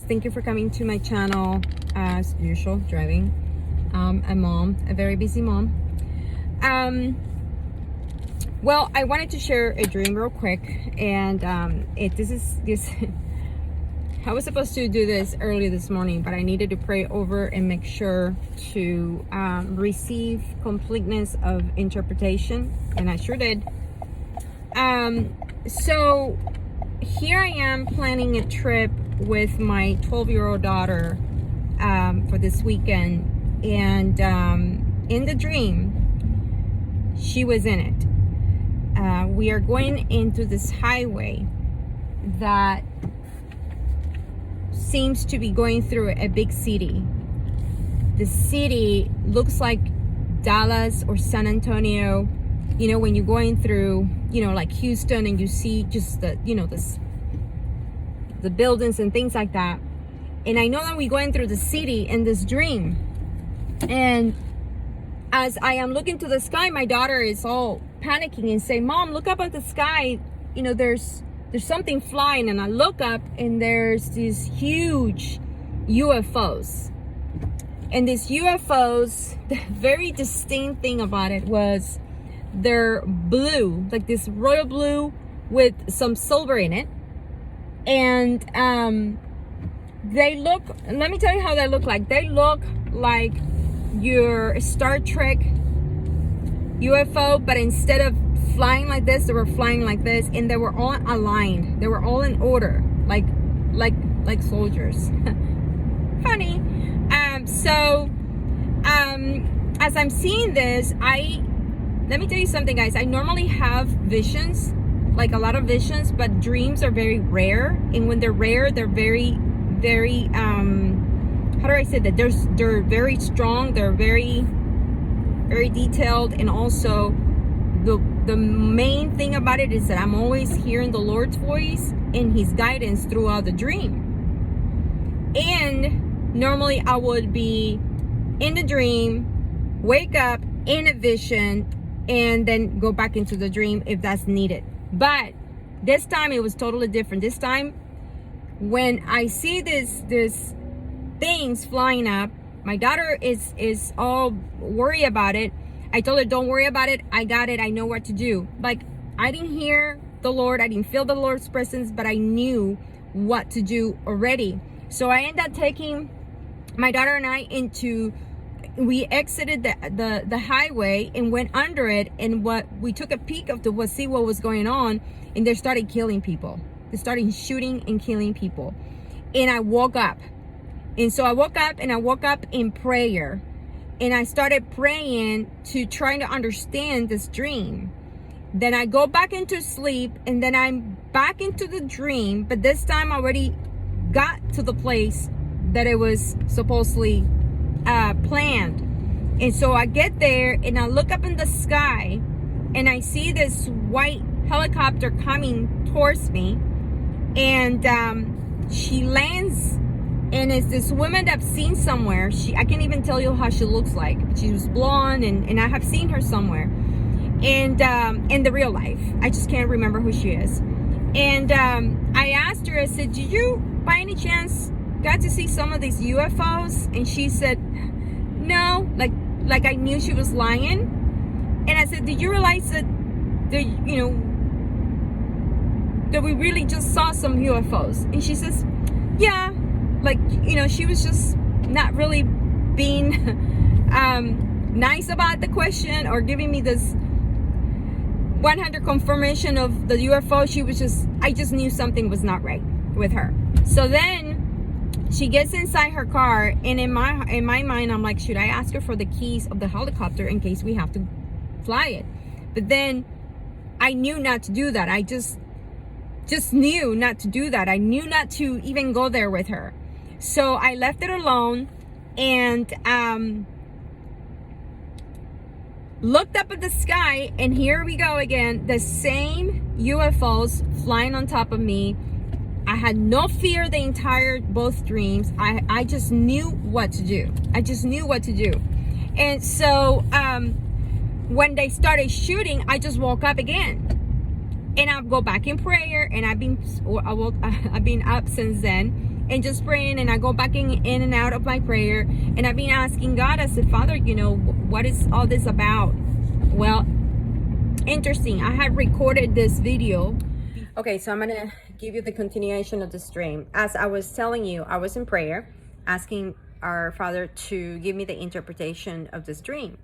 Thank you for coming to my channel. As usual, driving. A mom, a very busy mom. Well, I wanted to share a dream real quick, and this I was supposed to do this early this morning, but I needed to pray over and make sure to receive completeness of interpretation, and I sure did. So here I am planning a trip with my 12-year-old daughter for this weekend, and in the dream, she was in it. We are going into this highway that seems to be going through a big city. The city looks like Dallas or San Antonio. You know, when you're going through, you know, like Houston, and you see just the, you know, the buildings and things like that. And I know that we're going through the city in this dream. And as I am looking to the sky, my daughter is all panicking and saying, "Mom, look up at the sky. You know, there's something flying." And I look up, and there's these huge UFOs. And these UFOs, the very distinct thing about it was they're blue, like this royal blue with some silver in it. And they look, let me tell you how they look like. They look like your Star Trek UFO, but instead of flying like this, they were flying like this, and they were all aligned. They were all in order, like soldiers. Funny. As I'm seeing this, let me tell you something, guys. I normally have visions, like a lot of visions, but dreams are very rare. And when they're rare, they're very, very, how do I say that? They're very strong. They're very, very detailed. And also the main thing about it is that I'm always hearing the Lord's voice and his guidance throughout the dream. And normally I would be in the dream, wake up in a vision, and then go back into the dream if that's needed. But this time it was totally different. This time when I see this things flying up, my daughter is all worried about it. I told her, "Don't worry about it. I got it. I know what to do." Like, I didn't hear the Lord. I didn't feel the Lord's presence, but I knew what to do already. So I ended up taking my daughter and I we exited the highway and went under it, and we took a peek of see what was going on, and they started killing people. They started shooting and killing people. And I woke up. And so I woke up in prayer. And I started praying to trying to understand this dream. Then I go back into sleep, and then I'm back into the dream, but this time I already got to the place that it was supposedly planned. And so I get there, and I look up in the sky, and I see this white helicopter coming towards me, and she lands. And it's this woman that I've seen somewhere. I can't even tell you how she looks like. She was blonde, and I have seen her somewhere. And in the real life, I just can't remember who she is. And I asked her, I said, "Did you, by any chance, got to see some of these UFOs?" And she said, "No." Like I knew she was lying. And I said, "Did you realize that that we really just saw some UFOs?" And she says, "Yeah." Like, she was just not really being nice about the question or giving me this 100 confirmation of the UFO. I just knew something was not right with her. So then she gets inside her car, and in my mind, I'm like, should I ask her for the keys of the helicopter in case we have to fly it? But then I knew not to do that. I just knew not to do that. I knew not to even go there with her. So I left it alone, and looked up at the sky, and here we go again. The same UFOs flying on top of me. I had no fear the entire both dreams. I just knew what to do. And so when they started shooting, I just woke up again. And I'll go back in prayer, and I've been up since then. and just praying, and I go back in and out of my prayer, and I've been asking God. I said, Father, you know, what is all this about? Well, interesting, I had recorded this video. Okay, so I'm gonna give you the continuation of this dream. As I was telling you, I was in prayer asking our Father to give me the interpretation of this dream.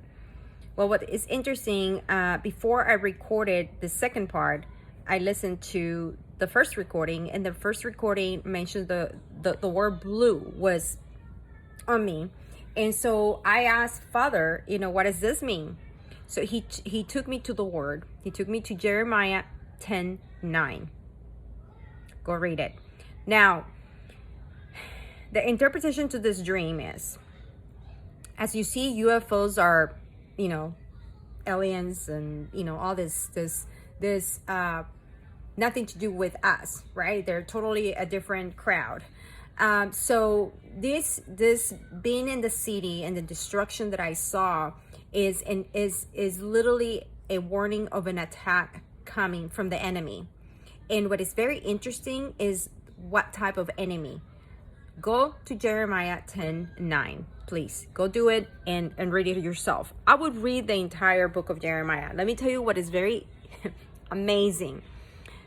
Well, what is interesting, before I recorded the second part, I listened to the first recording, and the first recording mentioned the word blue was on me. And so I asked Father, you know, what does this mean? So he took me to the word. He took me to Jeremiah 10:9. Go read it. Now, the interpretation to this dream is, as you see, UFOs are, you know, aliens, and, you know, all this nothing to do with us, right? They're totally a different crowd. So this being in the city and the destruction that I saw is literally a warning of an attack coming from the enemy. And what is very interesting is what type of enemy. Go to Jeremiah 10:9, please. Go do it and read it yourself. I would read the entire book of Jeremiah. Let me tell you what is very amazing.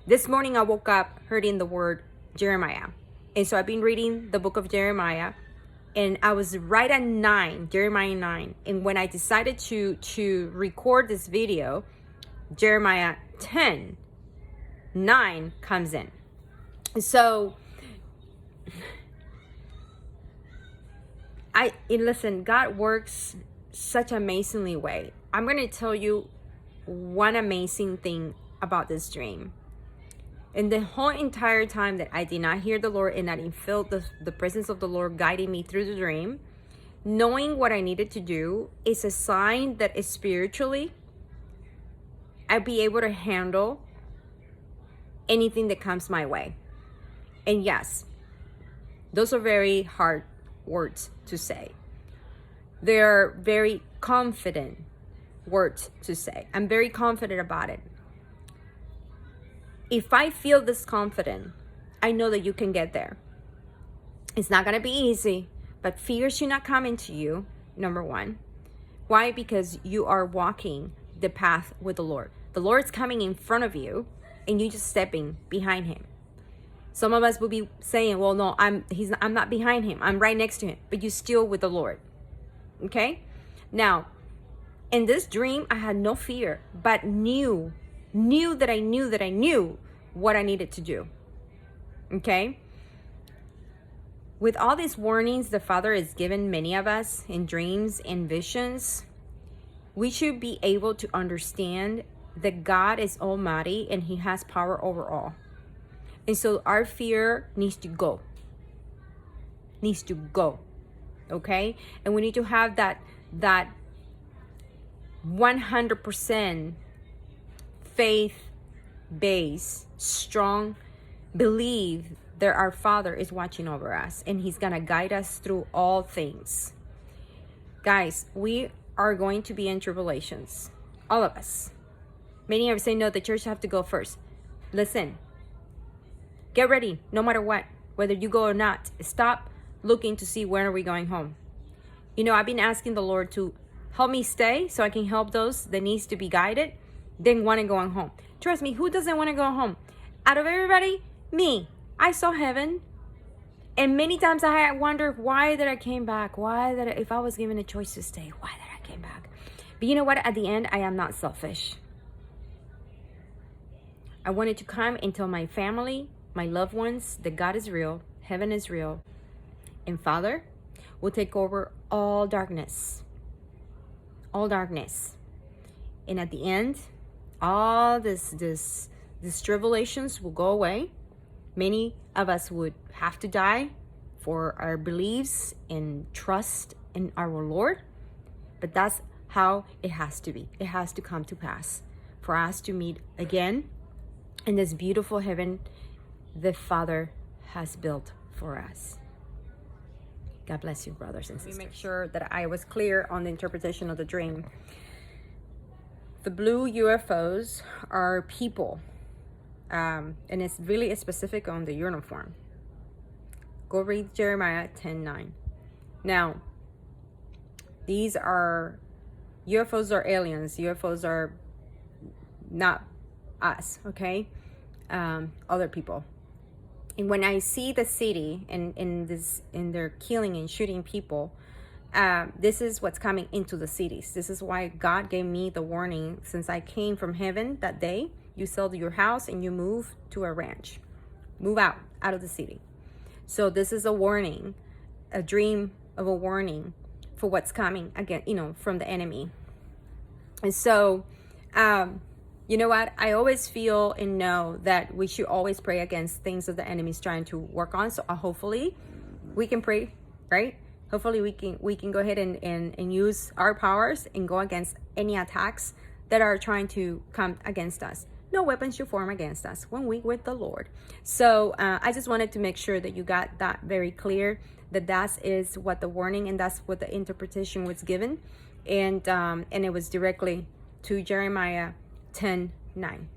This morning I woke up hearing the word Jeremiah. And so I've been reading the book of Jeremiah, and I was right at 9, Jeremiah 9. And when I decided to record this video, Jeremiah 10:9 comes in. So listen, God works such an amazingly way. I'm going to tell you one amazing thing about this dream. And the whole entire time that I did not hear the Lord and I didn't feel the presence of the Lord guiding me through the dream, knowing what I needed to do is a sign that spiritually I'd be able to handle anything that comes my way. And yes, those are very hard words to say. They're very confident words to say. I'm very confident about it. If I feel this confident, I know that you can get there. It's not going to be easy, but fear should not come into you, number one. Why? Because you are walking the path with the Lord. The Lord's coming in front of you, and you just stepping behind him. Some of us will be saying, well, no, I'm not behind him. I'm right next to him, but you're still with the Lord. Okay? Now, in this dream, I had no fear, but knew that I knew what I needed to do. Okay? With all these warnings the Father has given many of us in dreams and visions, we should be able to understand that God is almighty and he has power over all. And so our fear needs to go. Okay? And we need to have that 100% faith base, strong believe that our Father is watching over us and he's gonna guide us through all things. Guys, we are going to be in tribulations, all of us. Many of us say, no, the church have to go first. Listen, get ready, no matter what, whether you go or not. Stop looking to see when are we going home. You know, I've been asking the Lord to help me stay so I can help those that needs to be guided, then want to go home. Trust me, who doesn't want to go home? Out of everybody, me. I saw heaven. And many times I had wondered, why did I came back? If I was given a choice to stay, why did I came back? But you know what? At the end, I am not selfish. I wanted to come and tell my family, my loved ones, that God is real, heaven is real, and Father will take over all darkness. All darkness. And at the end, all these tribulations will go away. Many of us would have to die for our beliefs and trust in our Lord. But that's how it has to be. It has to come to pass for us to meet again in this beautiful heaven the Father has built for us. God bless you, brothers and sisters. Let me make sure that I was clear on the interpretation of the dream. The blue UFOs are people, and it's really specific on the uniform. Go read Jeremiah 10:9. Now, these are UFOs or aliens. UFOs are not us, okay? Other people. And when I see the city and they're killing and shooting people, this is what's coming into the cities. This is why God gave me the warning since I came from heaven that day. You sell your house and you move to a ranch. Move out of the city. So this is a warning, a dream of a warning for what's coming again, from the enemy. And so, you know what? I always feel and know that we should always pray against things that the enemy is trying to work on. So hopefully we can pray, right? Hopefully we can go ahead and use our powers and go against any attacks that are trying to come against us. No weapons should form against us when we with the Lord. So I just wanted to make sure that you got that very clear, that is what the warning and that's what the interpretation was given. And it was directly to Jeremiah 10:9.